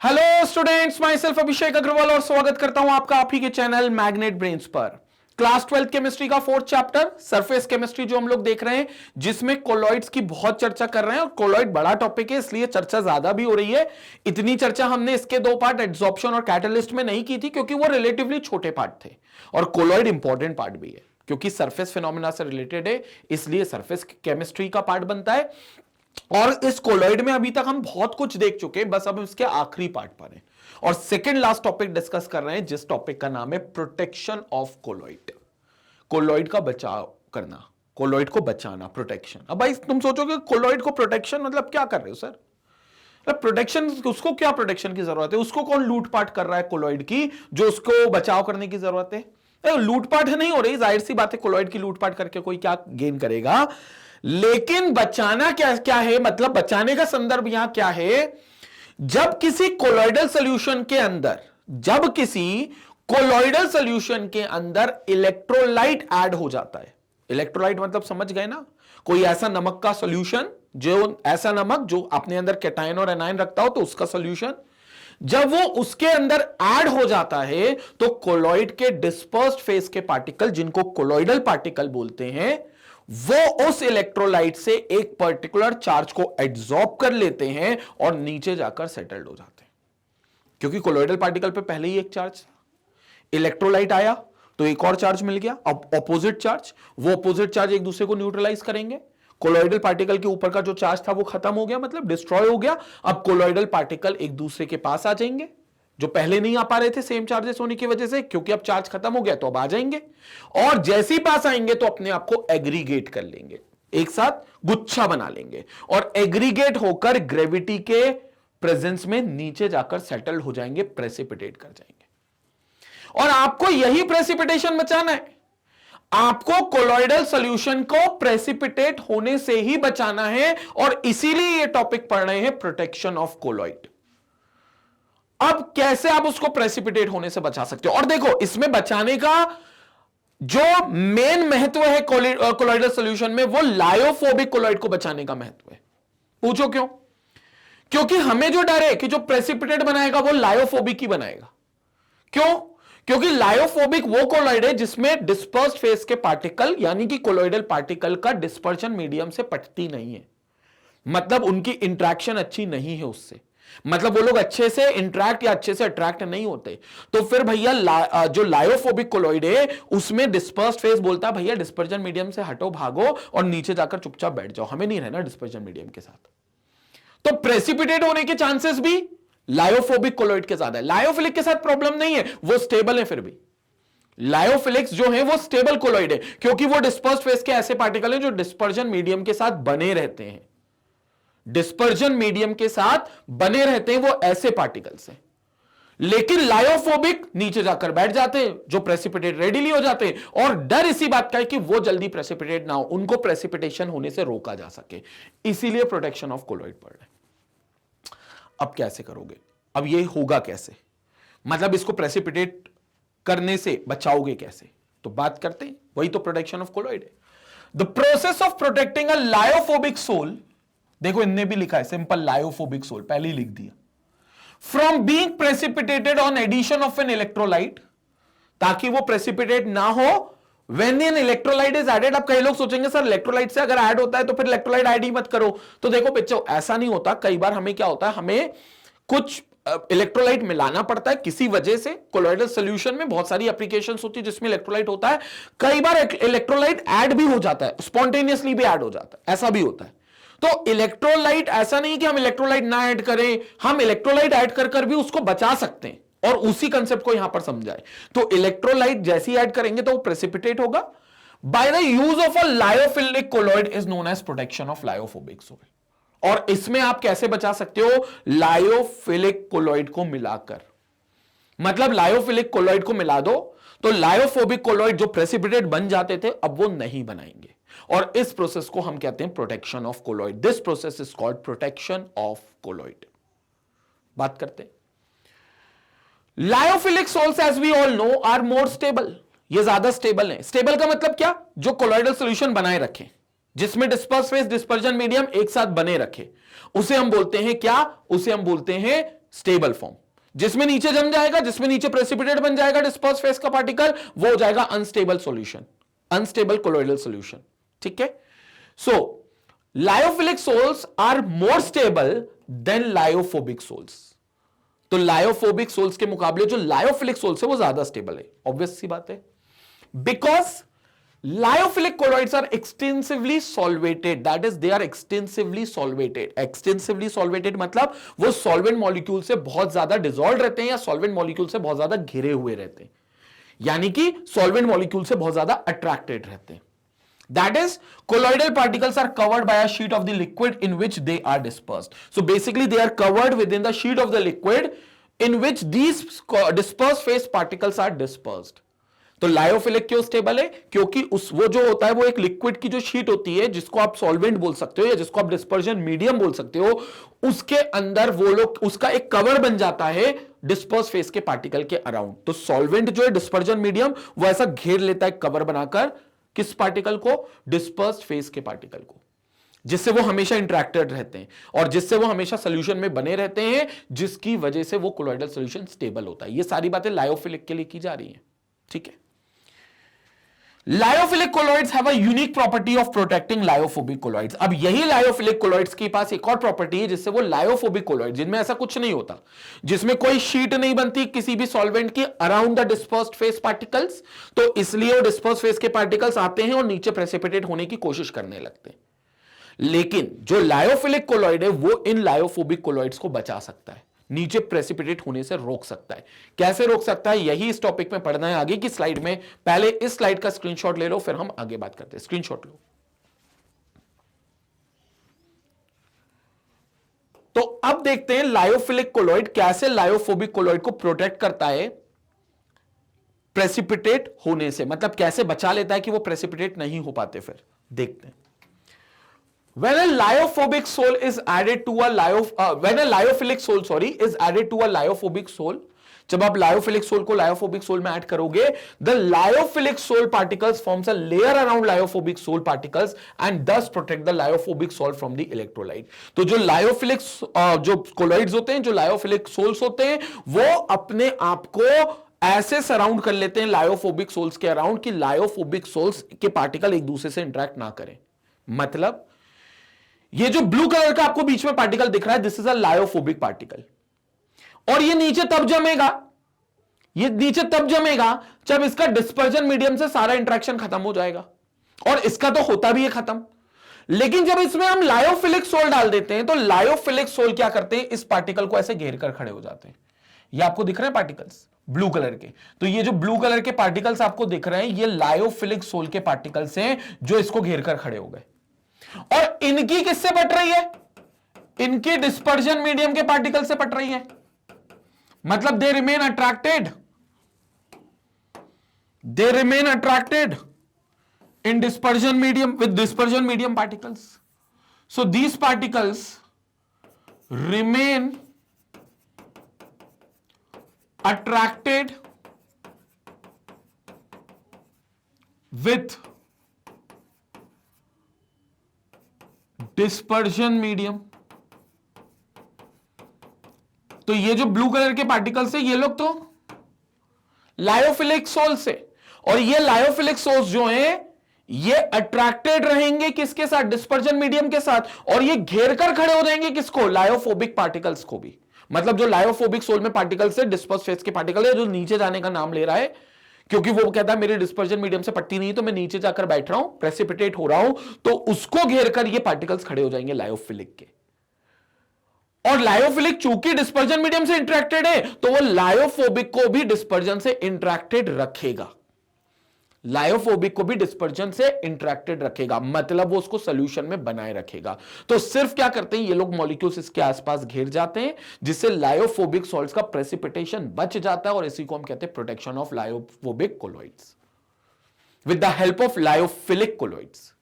Hello students, my self अभिषेक अग्रवाल और स्वागत करता हूं आपका आप ही के चैनल मैग्नेट ब्रेन्स पर। क्लास 12 केमिस्ट्री का 4th चैप्टर सरफेस केमिस्ट्री जो हम लोग देख रहे हैं, जिसमें कोलॉइड्स की बहुत चर्चा कर रहे हैं। और कोलॉइड बड़ा टॉपिक है, इसलिए चर्चा ज्यादा भी हो रही है। इतनी चर्चा हमने इसके दो पार्ट एड्सॉर्प्शन और कैटलिस्ट में नहीं की थी, क्योंकि वो रिलेटिवली छोटे पार्ट थे। और कोलॉइड इंपॉर्टेंट पार्ट भी है, क्योंकि सरफेस फिनोमेना से रिलेटेड है, इसलिए सरफेस केमिस्ट्री का पार्ट बनता है। और इस कोलॉइड में अभी तक हम बहुत कुछ देख चुके हैं, बस अब इसके आखिरी पार्ट पर हैं और सेकंड लास्ट टॉपिक डिस्कस कर रहे हैं, जिस टॉपिक का नाम है प्रोटेक्शन ऑफ कोलॉइड। कोलॉइड का बचाव करना, कोलॉइड को बचाना, प्रोटेक्शन। अब भाई तुम सोचोगे कोलॉइड को प्रोटेक्शन मतलब क्या कर रहे हो सर? प्रोटेक्शन, उसको क्या प्रोटेक्शन की जरूरत है? उसको कौन लूटपाट कर रहा है कोलॉइड की, जो उसको बचाव करने की जरूरत है? लूटपाट नहीं हो रही, जाहिर सी बात है, कोलॉइड की लूटपाट करके कोई क्या गेन करेगा। लेकिन बचाना क्या है, मतलब बचाने का संदर्भ यहां क्या है? जब किसी कोलॉइडल सॉल्यूशन के अंदर इलेक्ट्रोलाइट ऐड हो जाता है। इलेक्ट्रोलाइट मतलब समझ गए ना, कोई ऐसा नमक का सॉल्यूशन, जो ऐसा नमक जो अपने अंदर कैटायन और एनायन रखता हो, तो उसका सॉल्यूशन जब वो उसके अंदर ऐड हो जाता है, तो कोलॉइड के डिस्पर्स्ड फेज के पार्टिकल, जिनको कोलॉइडल पार्टिकल बोलते हैं, वो उस इलेक्ट्रोलाइट से एक पर्टिकुलर चार्ज को एब्जॉर्ब कर लेते हैं और नीचे जाकर सेटल्ड हो जाते हैं। क्योंकि कोलॉइडल पार्टिकल पे पहले ही एक चार्ज था, इलेक्ट्रोलाइट आया तो एक और चार्ज मिल गया, अब ऑपोजिट चार्ज, वो ऑपोजिट चार्ज एक दूसरे को न्यूट्रलाइज करेंगे। कोलॉइडल पार्टिकल के ऊपर का जो चार्ज था वो खत्म हो गया, मतलब डिस्ट्रॉय हो गया। अब कोलॉइडल पार्टिकल एक दूसरे के पास आ जाएंगे, जो पहले नहीं आ पा रहे थे सेम चार्जेस होने की वजह से, क्योंकि अब चार्ज खत्म हो गया तो अब आ जाएंगे। और जैसे ही पास आएंगे तो अपने आप को एग्रीगेट कर लेंगे, एक साथ गुच्छा बना लेंगे, और एग्रीगेट होकर ग्रेविटी के प्रेजेंस में नीचे जाकर सेटल हो जाएंगे, प्रेसिपिटेट कर जाएंगे। और आपको यही प्रेसिपिटेशन बचाना है, आपको कोलॉइडल सॉल्यूशन को प्रेसिपिटेट होने से ही बचाना है। और इसीलिए ये टॉपिक पढ़ रहे हैं, प्रोटेक्शन ऑफ कोलॉइड। अब कैसे आप उसको प्रेसिपिटेट होने से बचा सकते हो? और देखो, इसमें बचाने का जो मेन महत्व है कोलॉइडल सॉल्यूशन में, वो लायोफोबिक कोलॉइड को बचाने का महत्व है। पूछो क्यों? क्योंकि हमें जो डर है कि जो प्रेसिपिटेट बनाएगा वो लायोफोबिक ही बनाएगा। क्यों? क्योंकि लायोफोबिक वो कोलॉइड है जिसमें डिस्पर्स्ड फेज के पार्टिकल, यानी कि कोलॉइडल पार्टिकल का डिस्पर्शन मीडियम से पटती नहीं है, मतलब उनकी इंट्रैक्शन अच्छी नहीं है उससे, मतलब वो लोग अच्छे से इंट्रैक्ट या अच्छे से अट्रैक्ट नहीं होते। तो फिर भैया जो लायोफोबिक कोलॉइड है उसमें डिस्पर्स्ड फेज बोलता है, भैया डिस्पर्जन मीडियम से हटो, भागो और नीचे जाकर चुपचाप बैठ जाओ, हमें नहीं रहना डिस्पर्जन मीडियम के साथ। तो प्रेसिपिटेट होने के चांसेस भी लायोफोबिक कोलॉइड के ज्यादा है। लायोफिलिक के साथ प्रॉब्लम नहीं है, वो स्टेबल है। फिर भी लायोफिलिक्स जो है वो स्टेबल कोलॉइड है, क्योंकि वो डिस्पर्स्ड फेज के ऐसे पार्टिकल हैं जो डिस्पर्जन मीडियम के साथ बने रहते हैं। डिस्पर्जन मीडियम के साथ बने रहते हैं वो ऐसे पार्टिकल्स हैं। लेकिन लायोफोबिक नीचे जाकर बैठ जाते हैं, जो प्रेसिपिटेट रेडीली हो जाते हैं। और डर इसी बात का है कि वो जल्दी प्रेसिपिटेट ना हो, उनको प्रेसिपिटेशन होने से रोका जा सके, इसीलिए प्रोटेक्शन ऑफ कोलॉइड पढ़ रहे हैं। अब कैसे करोगे? अब ये होगा कैसे, मतलब इसको प्रेसिपिटेट करने से बचाओगे कैसे? तो बात करते हैं, वही तो प्रोटेक्शन ऑफ कोलॉइड है। The process of protecting a lyophobic sol, देखो इनने भी लिखा है सिंपल लायोफोबिक सोल, पहले ही लिख दिया, from being precipitated on addition of an electrolyte, ताकि वो प्रेसिपिटेट ना हो when an electrolyte is added. अब कई लोग सोचेंगे सर इलेक्ट्रोलाइट से अगर ऐड होता है तो फिर इलेक्ट्रोलाइट ऐड ही मत करो। तो देखो बच्चों, ऐसा नहीं होता। कई बार हमें क्या होता है, हमें कुछ इलेक्ट्रोलाइट मिलाना पड़ता है किसी वजह से। कोलॉइडल सॉल्यूशन में बहुत सारी एप्लीकेशंस होती है जिसमें इलेक्ट्रोलाइट होता है। कई बार इलेक्ट्रोलाइट ऐड भी हो जाता है, स्पॉन्टेनियसली भी ऐड हो जाता है, ऐसा भी होता है। तो इलेक्ट्रोलाइट, ऐसा नहीं कि हम इलेक्ट्रोलाइट ना ऐड करें, हम इलेक्ट्रोलाइट ऐड कर भी उसको बचा सकते हैं, और उसी कंसेप्ट को यहां पर समझाए। तो इलेक्ट्रोलाइट जैसे ही ऐड करेंगे तो वो प्रेसिपिटेट होगा। By the use of a lyophilic colloid is known as protection of lyophobic sol. और इसमें आप कैसे बचा सकते हो? लायोफिलिक कोलॉइड को मिलाकर, मतलब लायोफिलिक कोलॉइड को मिला दो तो लायोफोबिक कोलॉइड जो प्रेसिपिटेट बन जाते थे अब वो नहीं बनाएंगे। और इस प्रोसेस को हम कहते हैं protection of colloid. This process is called protection of colloid. बात करते हैं lyophilic sols, as we all know, are more stable. ये ज्यादा स्टेबल है। स्टेबल का मतलब क्या? जो कोलॉइडल सॉल्यूशन बनाए रखे, जिसमें डिस्पर्स फेस डिस्पर्जन मीडियम एक साथ बने रखे, उसे हम बोलते हैं क्या? उसे हम बोलते हैं स्टेबल फॉर्म, जिसमें नीचे जम जाएगा, जिसमें नीचे प्रेसिपिटेट बन जाएगा डिस्पर्स फेस का पार्टिकल, वो हो जाएगा unstable solution, unstable colloidal solution. ठीक है, so lyophilic sols are more stable than lyophobic sols. तो लायोफोबिक सोल्स के मुकाबले जो लायोफिलिक सोल्स है वो ज्यादा स्टेबल है, ऑब्वियस सी बात है, because lyophilic colloids are extensively solvated, that is they are extensively solvated। extensively solvated मतलब वो solvent molecule से बहुत ज्यादा dissolved रहते हैं या solvent molecule से बहुत ज्यादा घिरे हुए रहते हैं, यानी कि solvent molecule से बहुत ज्यादा attracted रहते हैं। That is, colloidal particles are covered by a sheet of the liquid in which they are dispersed। So basically they are covered within the sheet of the liquid in which these dispersed phase particles are dispersed। तो lyophilic क्यों stable है? क्योंकि वो जो होता है वो एक लिक्विड की जो शीट होती है, जिसको आप सॉल्वेंट बोल सकते हो या जिसको आप डिस्पर्जन मीडियम बोल सकते हो, उसके अंदर वो लोग उसका एक कवर बन जाता है डिस्पर्स फेस के पार्टिकल के अराउंड। तो सॉल्वेंट जो है डिस्पर्जन मीडियम वो ऐसा घेर लेता है कवर बनाकर, किस पार्टिकल को? डिस्पर्स फेस के पार्टिकल को, जिससे वो हमेशा इंटरेक्टेड रहते हैं और जिससे वो हमेशा सोल्यूशन में बने रहते हैं, जिसकी वजह से वो कोलोइडल सोल्यूशन स्टेबल होता है। ये सारी बातें लायोफिलिक के लिए की जा रही हैं। ठीक है, lyophilic colloids have a unique property of protecting lyophobic colloids. अब यही लायोफिलिक कोलॉइड्स के पास एक और प्रॉपर्टी है जिससे वो लायोफोबिक कोलॉइड, जिनमें ऐसा कुछ नहीं होता, जिसमें कोई शीट नहीं बनती किसी भी सॉल्वेंट की around the dispersed phase particles, तो इसलिए वो डिस्पर्स्ड फेस के पार्टिकल्स आते हैं और नीचे प्रेसिपिटेट होने की कोशिश करने लगते हैं। लेकिन जो लायोफिलिक कोलॉइड है वो इन लायोफोबिक कोलॉइड्स को बचा सकता है, नीचे प्रेसिपिटेट होने से रोक सकता है। कैसे रोक सकता है, यही इस टॉपिक में पढ़ना है आगे की स्लाइड में। पहले इस स्लाइड का स्क्रीनशॉट ले लो, फिर हम आगे बात करते हैं। स्क्रीनशॉट लो। तो अब देखते हैं लायोफिलिक कोलॉइड कैसे लायोफोबिक कोलॉइड को प्रोटेक्ट करता है प्रेसिपिटेट होने से, मतलब कैसे बचा लेता है कि वो प्रेसिपिटेट नहीं हो पाते। फिर देखते हैं। When a lyophobic soul is added to a when a lyophilic soul is added to a lyophobic soul, जब आप लायोफिलिक सोल को लायोफोबिक सोल में ऐड करोगे, the lyophilic soul particles forms a layer around lyophobic soul particles and thus protect the lyophobic soul from the electrolyte। तो जो lyophilic जो colloids होते हैं, जो लायोफिलिक सोल्स होते हैं, वो अपने आप को ऐसे सराउंड कर लेते हैं लायोफोबिक सोल्स के अराउंड कि लायोफोबिक सोल्स के पार्टिकल एक दूसरे से इंटरेक्ट ना करें। मतलब ये जो ब्लू कलर का आपको बीच में पार्टिकल दिख रहा है, this is a lyophobic particle, और ये नीचे तब जमेगा, ये नीचे तब जमेगा जब इसका डिस्पर्जन मीडियम से सारा इंटरेक्शन खत्म हो जाएगा, और इसका तो होता भी है खत्म। लेकिन जब इसमें हम लायोफिलिक सोल डाल देते हैं तो लायोफिलिक सोल क्या करते हैं, इस पार्टिकल को ऐसे घेर कर खड़े हो जाते हैं। ये आपको दिख रहे हैं पार्टिकल्स ब्लू कलर के, तो ये जो ब्लू कलर के पार्टिकल्स आपको दिख रहे हैं, ये लायोफिलिक सोल के पार्टिकल्स हैं जो इसको घेर कर खड़े हो गए। और इनकी किससे पट रही है? इनकी डिस्पर्जन मीडियम के पार्टिकल से पट रही है, मतलब they remain attracted, they remain attracted in dispersion medium with dispersion medium particles. So these particles remain attracted with dispersion medium. तो ये जो ब्लू कलर के पार्टिकल्स है, ये लोग तो लायोफिलिक सोल से, और ये लायोफिलिक सोल्स जो हैं ये अट्रैक्टेड रहेंगे किसके साथ? डिस्पर्जन मीडियम के साथ, और ये घेर कर खड़े हो जाएंगे किसको? लायोफोबिक पार्टिकल्स को भी। मतलब जो लायोफोबिक सोल में पार्टिकल्स है, डिस्पर्स फेस के पार्टिकल है, जो नीचे जाने का नाम ले रहा है, क्योंकि वो कहता है मेरी डिस्पर्जन मीडियम से पट्टी नहीं, तो मैं नीचे जाकर बैठ रहा हूं, प्रेसिपिटेट हो रहा हूं, तो उसको घेर कर ये पार्टिकल्स खड़े हो जाएंगे लायोफिलिक के। और लायोफिलिक चूंकि डिस्पर्जन मीडियम से इंटरेक्टेड है, तो वो लायोफोबिक को भी डिस्पर्जन से इंटरेक्टेड रखेगा, लायोफोबिक को भी डिस्पर्जन से इंटरेक्टेड रखेगा, मतलब वो उसको सॉल्यूशन में बनाए रखेगा। तो सिर्फ क्या करते हैं ये लोग, मॉलिक्यूल्स इसके आसपास घेर जाते हैं, जिससे लायोफोबिक सॉल्ट्स का प्रेसिपिटेशन बच जाता है, और इसी को हम कहते हैं protection of lyophobic colloids with the help of lyophilic colloids.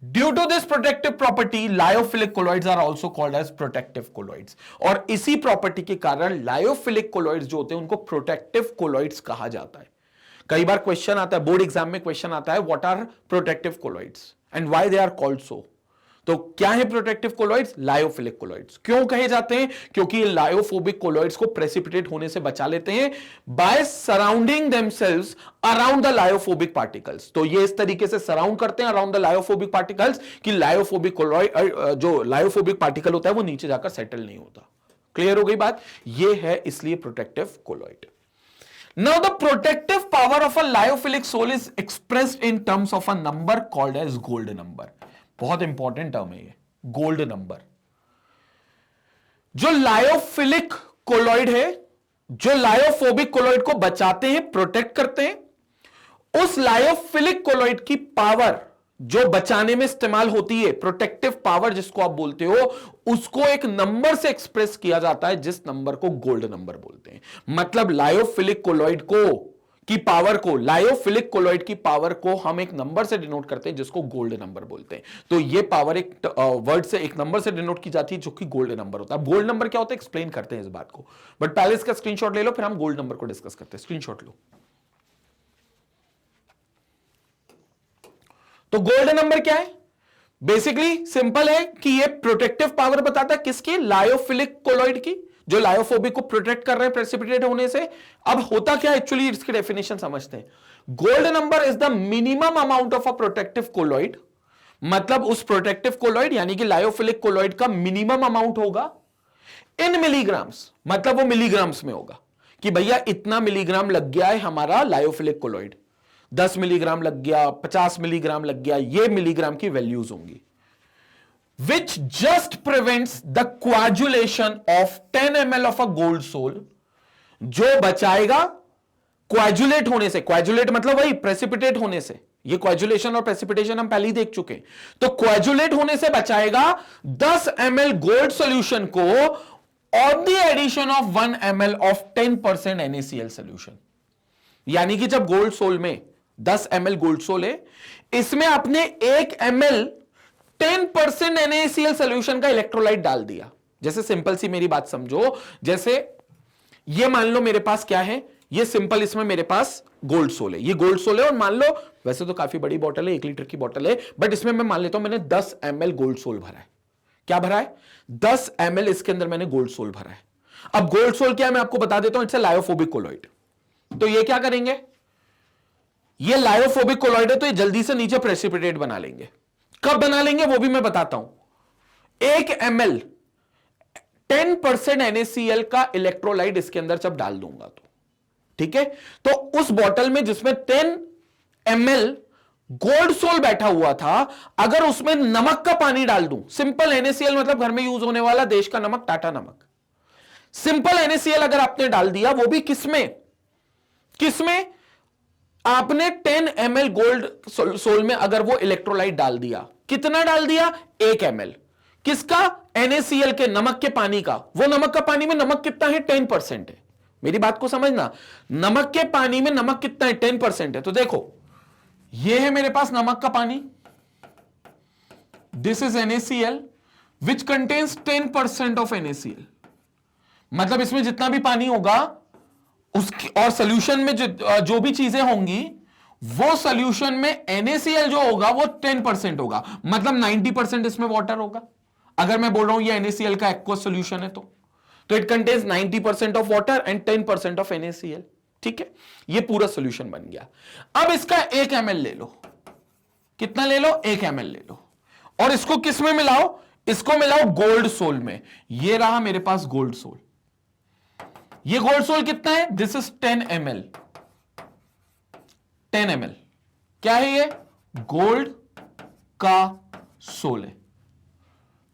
Due to this protective property, lyophilic colloids are also called as protective colloids. और इसी प्रॉपर्टी के कारण लायोफिलिक कोलॉइड्स जो होते हैं उनको प्रोटेक्टिव कोलॉइड्स कहा जाता है। कई बार क्वेश्चन आता है, बोर्ड एग्जाम में क्वेश्चन आता है, what are protective colloids and why they are called so. तो क्या है प्रोटेक्टिव कोलॉइड्स? Lyophilic colloids. क्यों कहे जाते हैं? क्योंकि ये लायोफोबिक कोलॉइड्स को प्रेसिपिटेट होने से बचा लेते हैं by surrounding themselves around the lyophobic particles. तो ये इस तरीके से सराउंड करते हैं अराउंड द लायोफोबिक पार्टिकल्स कि लायोफोबिक कोलॉइड जो लायोफोबिक पार्टिकल होता है वो नीचे जाकर सेटल नहीं होता। क्लियर हो गई बात? ये है इसलिए protective colloid. Now the protective power of a lyophilic soil is expressed in terms of a number called as gold number। बहुत इंपॉर्टेंट टर्म है ये गोल्ड नंबर। जो लायोफिलिक कोलॉइड है, जो लायोफोबिक कोलॉइड को बचाते हैं, प्रोटेक्ट करते हैं, उस लायोफिलिक कोलॉइड की पावर जो बचाने में इस्तेमाल होती है, प्रोटेक्टिव पावर जिसको आप बोलते हो, उसको एक नंबर से एक्सप्रेस किया जाता है जिस नंबर को गोल्ड नंबर बोलते हैं। मतलब लायोफिलिक कोलॉइड को की पावर को, लायोफिलिक कोलॉइड की पावर को हम एक नंबर से डिनोट करते हैं जिसको गोल्ड नंबर बोलते हैं। तो ये पावर एक वर्ड से, एक नंबर से डिनोट की जाती है जो कि गोल्ड नंबर होता है। गोल्ड नंबर क्या होता है एक्सप्लेन करते हैं इस बात को, बट पहले इसका स्क्रीनशॉट ले लो, फिर हम गोल्ड नंबर को डिस्कस करते हैं। स्क्रीनशॉट लो। तो गोल्ड नंबर क्या है? बेसिकली सिंपल है कि ये प्रोटेक्टिव पावर बताता है किसकी? लायोफिलिक कोलॉइड की, जो लायोफोबिक को प्रोटेक्ट कर रहे हैं प्रेसिपिटेट होने से। अब होता क्या एक्चुअली, इसकी डेफिनेशन समझते हैं। Gold number is the minimum amount of a protective colloid. मतलब उस प्रोटेक्टिव कोलॉइड यानी कि लायोफिलिक कोलॉइड का मिनिमम अमाउंट होगा इन मिलीग्राम्स। मतलब वो मिलीग्राम्स में होगा कि भैया इतना मिलीग्राम लग गया है हमारा लायोफिलिक कोलॉइड, 10 मिलीग्राम लग गया, 50 मिलीग्राम लग गया, ये मिलीग्राम की वैल्यूज होंगी। Which just prevents the coagulation of 10 ml of a gold sol, जो बचाएगा क्वाजुलेट होने से। क्वाजुलेट मतलब वही प्रेसिपिटेट होने से। ये क्वाजुलेशन और प्रेसिपिटेशन हम पहले ही देख चुके हैं। तो क्वाजुलेट होने से बचाएगा 10 ml गोल्ड सॉल्यूशन को on the addition of 1 ml of 10% NaCl solution. यानी कि जब गोल्ड सोल में 10 ml गोल्ड सोल है, इसमें आपने 1 ml 10% NaCl सॉल्यूशन का इलेक्ट्रोलाइट डाल दिया। जैसे सिंपल सी मेरी बात समझो, जैसे ये मान लो मेरे पास क्या है, ये सिंपल, इसमें मेरे पास गोल्ड सोल है, ये गोल्ड सोल है, और मान लो वैसे तो काफी बड़ी बोतल है, 1 लीटर की बोतल है, बट इसमें मैं मान लेता हूं मैंने 10 ml गोल्ड सोल भरा है। क्या भरा है? 10 ml इसके अंदर मैंने गोल्ड सोल भरा है। अब गोल्ड सोल क्या है मैं आपको बता देता हूं, इट्स अ लायोफोबिक कोलॉइड। तो ये क्या करेंगे, ये लायोफोबिक कोलॉइड है तो ये जल्दी से नीचे प्रेसिपिटेट बना लेंगे। कब बना लेंगे वो भी मैं बताता हूं। 1 ml 10% NaCl का इलेक्ट्रोलाइट इसके अंदर जब डाल दूंगा तो ठीक है, तो उस बॉटल में जिसमें 10 ml गोल्ड सोल बैठा हुआ था, अगर उसमें नमक का पानी डाल दूं, सिंपल NaCl मतलब घर में यूज होने वाला देश का नमक, टाटा नमक, सिंपल NaCl अगर आपने डाल दिया, वो भी किसमें आपने 10 ml गोल्ड सोल में अगर वो इलेक्ट्रोलाइट डाल दिया, कितना डाल दिया? 1 ml किसका? NaCl के, नमक के पानी का। वो नमक का पानी में नमक कितना है? 10% है। मेरी बात को समझना, नमक के पानी में नमक कितना है? 10% है। तो देखो ये है मेरे पास नमक का पानी, this is NaCl which contains 10% of NaCl। मतलब इसमें जितना भी पानी होगा उसकी और सोल्यूशन में जो भी चीजें होंगी, वो सोल्यूशन में NaCl जो होगा वो 10% होगा। मतलब 90% इसमें वाटर होगा। अगर मैं बोल रहा हूं ये NaCl का एक्वस सोल्यूशन है तो it contains 90% of water and 10% of NaCl। ठीक है, ये पूरा सोल्यूशन बन गया। अब इसका 1 ml ले लो। कितना ले लो? 1 ml ले लो, और इसको किस में मिलाओ? इसको मिलाओ गोल्ड सोल में। ये रहा मेरे पास गोल्ड सोल। ये गोल्ड सोल कितना है? This is 10 ml। 10 ml क्या है? ये गोल्ड का सोल है।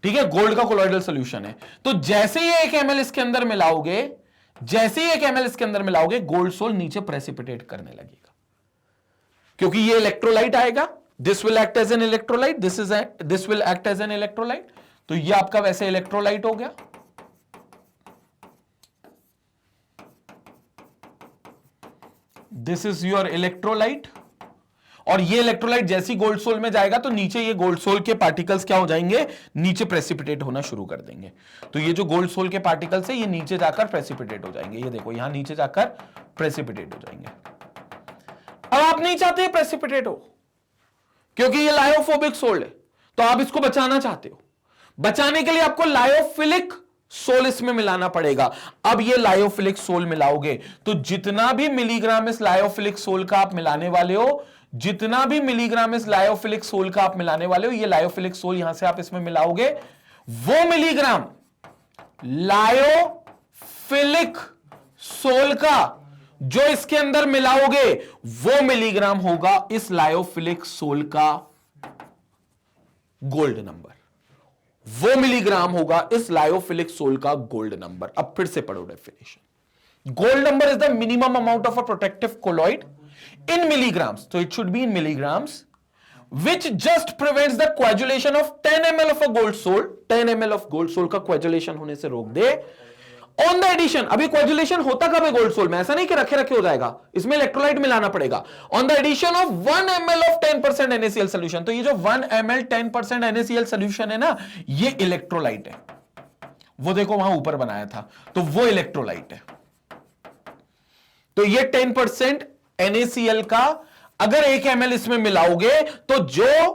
ठीक है, गोल्ड का कोलॉइडल सॉल्यूशन है। तो जैसे ही 1 ml इसके अंदर मिलाओगे, गोल्ड सोल नीचे प्रेसिपिटेट करने लगेगा, क्योंकि ये इलेक्ट्रोलाइट आएगा। This will act as an electrolyte, this will act as an electrolyte. तो ये आपका वैसे इलेक्ट्रोलाइट हो गया। दिस इज योर इलेक्ट्रोलाइट, और ये इलेक्ट्रोलाइट जैसी गोल्ड सोल में जाएगा तो नीचे ये गोल्ड सोल के पार्टिकल्स क्या हो जाएंगे? नीचे प्रेसिपिटेट होना शुरू कर देंगे। तो ये जो गोल्ड सोल के पार्टिकल्स है ये नीचे जाकर प्रेसिपिटेट हो जाएंगे। ये देखो यहां नीचे जाकर प्रेसिपिटेट हो जाएंगे। अब आप नहीं चाहते प्रेसिपिटेट हो, क्योंकि ये लायोफोबिक सोल है, तो आप इसको बचाना चाहते हो, बचाने के लिए आपको लायोफिलिक सोल इसमें मिलाना पड़ेगा। अब ये लायोफिलिक सोल मिलाओगे तो जितना भी मिलीग्राम इस लायोफिलिक सोल का आप मिलाने वाले हो, जितना भी मिलीग्राम इस लायोफिलिक सोल का आप मिलाने वाले हो, ये लायोफिलिक सोल यहां से आप इसमें मिलाओगे, वो मिलीग्राम लायोफिलिक सोल का जो इसके अंदर मिलाओगे वो मिलीग्राम होगा इस लायोफिलिक सोल का गोल्ड नंबर, वो मिलीग्राम होगा इस लायोफिलिक सोल का गोल्ड नंबर। अब फिर से पढ़ो definition. Gold number is the minimum amount of a protective colloid in milligrams, so it should be in milligrams, which just prevents the coagulation of 10 ml of a gold sol, 10 ml of gold sol का coagulation होने से रोक दे। On the addition, अभी coagulation होता कब है gold soul में, ऐसा नहीं कि रखे रखे हो जाएगा, इसमें इलेक्ट्रोलाइट मिलाना पड़ेगा। On the addition of 1 ml of 10% NaCl solution, तो ये जो 1 ml 10% NaCl solution है ना, ये इलेक्ट्रोलाइट है, वो देखो वहां ऊपर बनाया था, तो वो इलेक्ट्रोलाइट है। तो ये 10% NaCl का अगर 1 ml इसमें मिलाओगे तो जो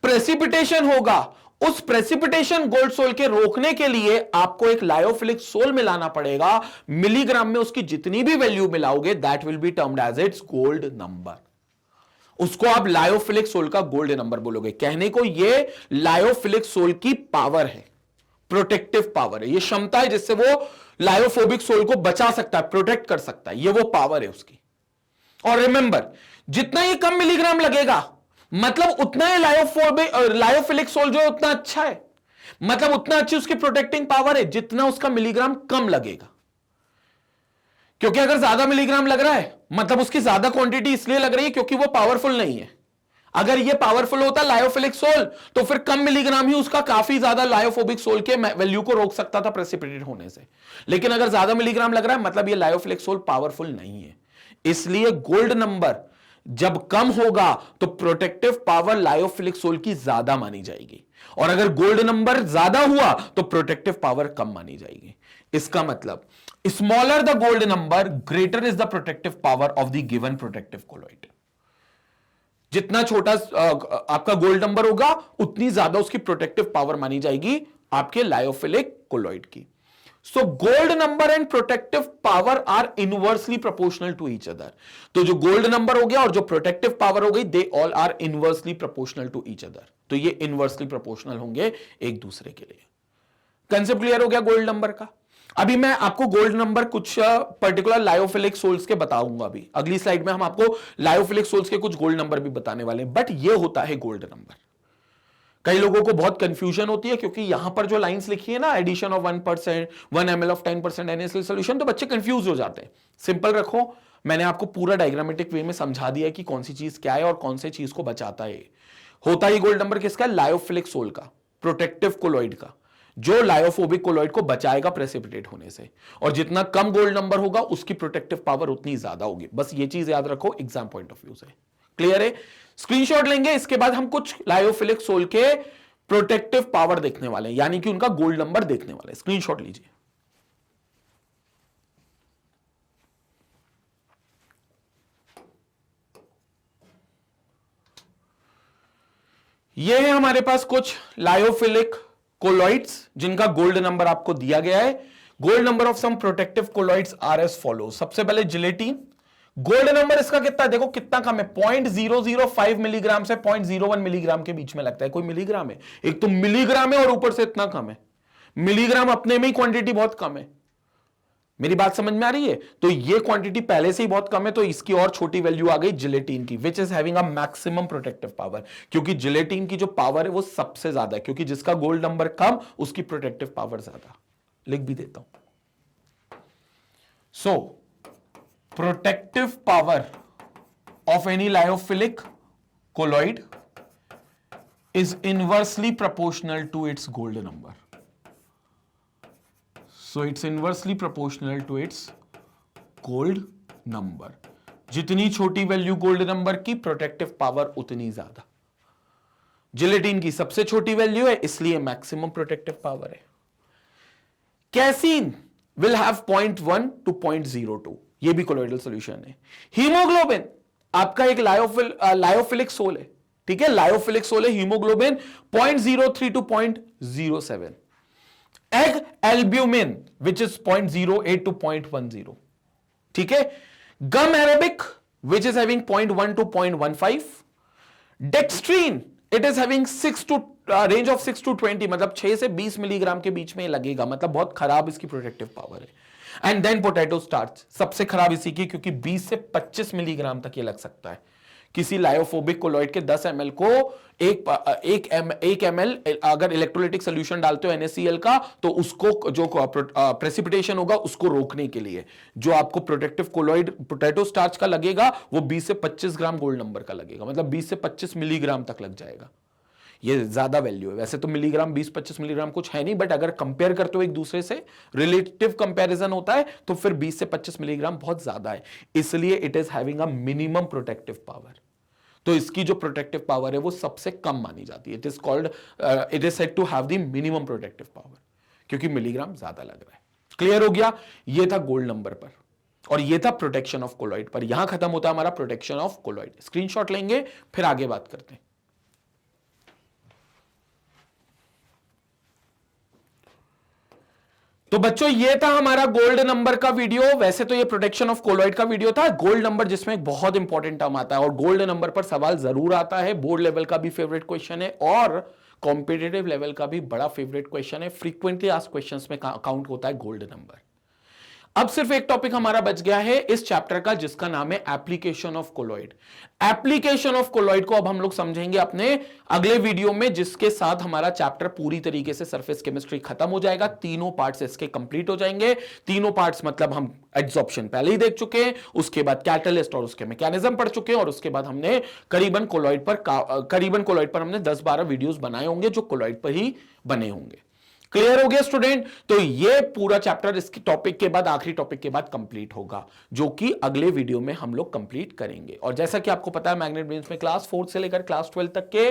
प्रेसिपिटेशन होगा, उस प्रेसिपिटेशन गोल्ड सोल के रोकने के लिए आपको एक लायोफिलिक सोल मिलाना पड़ेगा। मिलीग्राम में उसकी जितनी भी वैल्यू मिलाओगे that will be termed as its gold number, उसको आप लायोफिलिक सोल का गोल्ड नंबर बोलोगे। कहने को ये लायोफिलिक सोल की पावर है, प्रोटेक्टिव पावर है, ये क्षमता है जिससे वो लायोफोबिक सोल को बचा सकता है, प्रोटेक्ट कर सकता है, ये वो पावर है उसकी। और रिमेंबर, जितना ही कम मिलीग्राम लगेगा मतलब उतना ही लायोफिलिक सोल जो है उतना अच्छा है, मतलब उतना अच्छी उसकी प्रोटेक्टिंग पावर है जितना उसका मिलीग्राम कम लगेगा। क्योंकि अगर ज्यादा मिलीग्राम लग रहा है मतलब उसकी ज्यादा क्वांटिटी इसलिए लग रही है क्योंकि वो पावरफुल नहीं है। अगर ये पावरफुल होता लायोफिलिक सोल तो फिर कम मिलीग्राम ही उसका काफी ज्यादा लायोफोबिक सोल के वैल्यू को रोक सकता था प्रेसिपिटेट होने से। लेकिन अगर ज्यादा मिलीग्राम लग रहा है मतलब ये लायोफिलिक सोल पावरफुल नहीं है, इसलिए गोल्ड नंबर जब कम होगा तो प्रोटेक्टिव पावर लायोफिलिक सोल की ज्यादा मानी जाएगी, और अगर गोल्ड नंबर ज्यादा हुआ तो प्रोटेक्टिव पावर कम मानी जाएगी। इसका मतलब smaller the gold number greater is the protective power of the given protective colloid. जितना छोटा आपका गोल्ड नंबर होगा उतनी ज्यादा उसकी प्रोटेक्टिव पावर मानी जाएगी आपके लायोफिलिक कोलॉइड की। So gold number and protective power are inversely proportional to each other. तो जो गोल्ड नंबर हो गया और जो प्रोटेक्टिव पावर हो गई, they all are inversely proportional to each other. तो ये इनवर्सली प्रोपोर्शनल होंगे एक दूसरे के लिए। कंसेप्ट क्लियर हो गया गोल्ड नंबर का। अभी मैं आपको गोल्ड नंबर कुछ पर्टिकुलर लायोफिलिक सोल्स के बताऊंगा, अभी अगली स्लाइड में हम आपको लायोफिलिक सोल्स के कुछ गोल्ड नंबर भी बताने वाले हैं, बट ये होता है गोल्ड नंबर। कई लोगों को बहुत कंफ्यूजन होती है क्योंकि यहां पर जो लाइंस लिखी है ना, addition of 1%, 1 ml of 10% NaCl solution, तो बच्चे कंफ्यूज हो जाते हैं। सिंपल रखो, मैंने आपको पूरा डायग्रामेटिक वे में समझा दिया कि कौन सी चीज क्या है और कौन सी चीज को बचाता है। होता ही गोल्ड नंबर किसका, लायोफिलिक सोल का, प्रोटेक्टिव कोलॉइड का, जो लायोफोबिक कोलॉइड को बचाएगा प्रेसिपिटेट होने से। और जितना कम गोल्ड नंबर होगा उसकी प्रोटेक्टिव पावर उतनी ज्यादा होगी। बस ये चीज याद रखो एग्जाम पॉइंट ऑफ व्यू से। क्लियर है? स्क्रीनशॉट लेंगे, इसके बाद हम कुछ लायोफिलिक सोल के प्रोटेक्टिव पावर देखने वाले हैं, यानी कि उनका गोल्ड नंबर देखने वाले हैं। स्क्रीनशॉट लीजिए। ये है हमारे पास कुछ लायोफिलिक कोलॉइड्स जिनका गोल्ड नंबर आपको दिया गया है। Gold number of some protective colloids are as follow. सबसे पहले जिलेटिन, गोल्ड नंबर इसका कितना है, देखो कितना कम है, 0.005 मिलीग्राम से 0.01 मिलीग्राम के बीच में लगता है। कोई मिलीग्राम है, एक तो मिलीग्राम है और ऊपर से इतना कम है। मिलीग्राम अपने में ही क्वांटिटी बहुत कम है। मेरी बात समझ में आ रही है? तो ये क्वांटिटी पहले से ही बहुत कम है, तो इसकी और छोटी वैल्यू आ गई जिलेटिन की, विच is having a maximum protective power. क्योंकि जिलेटिन की जो पावर है वो सबसे ज्यादा है, क्योंकि जिसका गोल्ड नंबर कम उसकी प्रोटेक्टिव पावर ज्यादा। लिख भी देता हूं। सो protective power of any lyophilic colloid is inversely proportional to its gold number. So it's inversely proportional to its gold number. जितनी छोटी वैल्यू गोल्ड नंबर की, प्रोटेक्टिव पावर उतनी ज्यादा। जिलेटिन की सबसे छोटी वैल्यू है इसलिए मैक्सिमम प्रोटेक्टिव पावर है। कैसीन will have 0.1 to 0.02, ये भी कोलोइडल सॉल्यूशन है। हीमोग्लोबिन आपका एक लायोफिलिक सोल है, ठीक है, lyophilic sols haemoglobin 0.03 to 0.07, egg albumin which is 0.08 to 0.10, ठीक है, gum Arabic which is having 0.1 to 0.15, dextrin it is having 6 to range of 6 to 20, मतलब 6 से 20 मिलीग्राम के बीच में लगेगा, मतलब बहुत खराब इसकी प्रोटेक्टिव पावर है। एंड देन पोटैटो स्टार्च सबसे खराब इसी की, क्योंकि 20 से 25 मिलीग्राम तक ये लग सकता है। किसी लायोफोबिक कोलॉइड के 10 ml को एक ml अगर इलेक्ट्रोलाइटिक सोल्यूशन डालते हो NaCl का, तो उसको जो प्रेसिपिटेशन होगा उसको रोकने के लिए जो आपको प्रोटेक्टिव कोलॉइड पोटैटो स्टार्च का लगेगा वो 20 से 25 ग्राम गोल्ड नंबर का लगेगा, मतलब 20 से 25 मिलीग्राम तक लग जाएगा। ये ज्यादा वैल्यू है, वैसे तो मिलीग्राम 20-25 मिलीग्राम कुछ है नहीं, बट अगर कंपेयर करते हो एक दूसरे से, रिलेटिव कंपैरिजन होता है, तो फिर 20 से 25 मिलीग्राम बहुत ज्यादा है, इसलिए it is having a minimum protective power. तो इसकी जो प्रोटेक्टिव पावर है वो सबसे कम मानी जाती है। It is called it is said to have the minimum protective power, क्योंकि मिलीग्राम ज्यादा लग रहा है। क्लियर हो गया? ये था गोल्ड नंबर पर और ये था प्रोटेक्शन ऑफ कोलॉइड पर। यहां खत्म होता है हमारा प्रोटेक्शन ऑफ कोलॉइड। स्क्रीनशॉट लेंगे फिर आगे बात करते हैं। तो बच्चों ये था हमारा गोल्ड नंबर का वीडियो। वैसे तो ये प्रोटेक्शन ऑफ कोलॉइड का वीडियो था। गोल्ड नंबर जिसमें एक बहुत इंपॉर्टेंट टर्म आता है और गोल्ड नंबर पर सवाल जरूर आता है। बोर्ड लेवल का भी फेवरेट क्वेश्चन है और कॉम्पिटिटिव लेवल का भी बड़ा फेवरेट क्वेश्चन है। फ्रीक्वेंटली आस्क्ड क्वेश्चंस में काउंट होता है गोल्ड नंबर। अब सिर्फ एक टॉपिक हमारा बच गया है इस चैप्टर का, जिसका नाम है application of colloid. Application of colloid को अब हम लोग समझेंगे अपने अगले वीडियो में, जिसके साथ हमारा चैप्टर पूरी तरीके से सरफेस केमिस्ट्री खत्म हो जाएगा। तीनों पार्ट्स इसके कंप्लीट हो जाएंगे। तीनों पार्ट्स मतलब हम एड्सॉर्प्शन पहले ही देख चुके हैं, उसके बाद कैटलिस्ट और उसके मैकेनिज्म पढ़ चुके हैं, और उसके बाद हमने करीबन कोलॉइड पर हमने 10-12 वीडियोस बनाए होंगे जो कोलॉइड पर ही बने होंगे। क्लियर हो गया स्टूडेंट? तो ये पूरा चैप्टर इसके टॉपिक के बाद, आखिरी टॉपिक के बाद कंप्लीट होगा, जो कि अगले वीडियो में हम लोग कंप्लीट करेंगे। और जैसा कि आपको पता है मैग्नेट ब्रेन्स में क्लास 4 से लेकर क्लास 12 तक के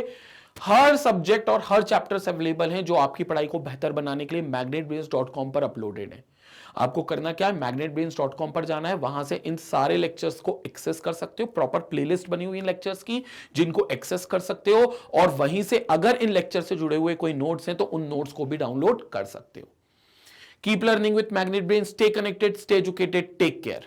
हर सब्जेक्ट और हर चैप्टर्स अवेलेबल हैं, जो आपकी पढ़ाई को बेहतर बनाने के लिए magnetbrains.com पर अपलोडेड है। आपको करना क्या है, magnetbrains.com पर जाना है, वहां से इन सारे लेक्चर्स को एक्सेस कर सकते हो। प्रॉपर प्लेलिस्ट बनी हुई है लेक्चर्स की, जिनको एक्सेस कर सकते हो, और वहीं से अगर इन लेक्चर से जुड़े हुए कोई नोट्स हैं तो उन नोट्स को भी डाउनलोड कर सकते हो। Keep learning with Magnet Brains, stay connected, stay educated, take care.